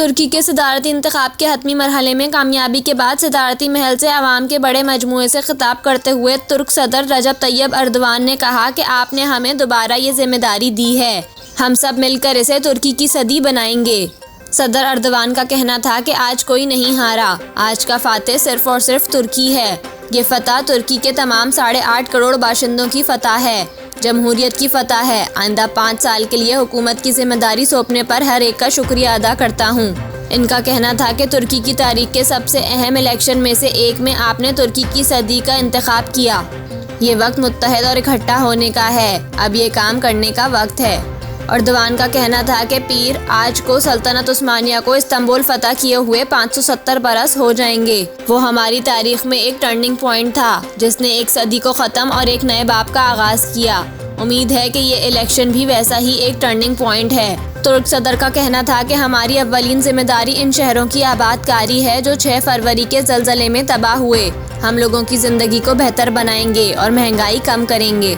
तुर्की के सदारती इंतखाब के हतमी मरहले में कामयाबी के बाद सदारती महल से अवाम के बड़े मजमूए से खिताब करते हुए तुर्क सदर रजब तैयब अर्दवान ने कहा कि आपने हमें दोबारा ये जिम्मेदारी दी है, हम सब मिलकर इसे तुर्की की सदी बनाएंगे। सदर अर्दवान का कहना था कि आज कोई नहीं हारा, आज का फातेह सिर्फ और सिर्फ तुर्की है। ये फतह तुर्की के तमाम 8.5 करोड़ बाशिंदों की फतह है, जमहूरियत की फतह है। आइंदा 5 साल के लिए हुकूमत की जिम्मेदारी सौंपने पर हर एक का शुक्रिया अदा करता हूँ। इनका कहना था कि तुर्की की तारीख के सबसे अहम इलेक्शन में से एक में आपने तुर्की की सदी का इंतखाब किया। ये वक्त मुत्तहद और इकट्ठा होने का है, अब ये काम करने का वक्त है। अर्दवान का कहना था कि पीर आज को सल्तनत उस्मानिया को इस्तांबुल फतह किए हुए 570 बरस हो जाएंगे। वो हमारी तारीख में एक टर्निंग पॉइंट था, जिसने एक सदी को ख़त्म और एक नए बाब का आगाज़ किया। उम्मीद है कि ये इलेक्शन भी वैसा ही एक टर्निंग पॉइंट है। तुर्क सदर का कहना था कि हमारी अव्वलीन जिम्मेदारी इन शहरों की आबादकारी है जो 6 फरवरी के ज़लज़ले में तबाह हुए। हम लोगों की ज़िंदगी को बेहतर बनाएंगे और महंगाई कम करेंगे।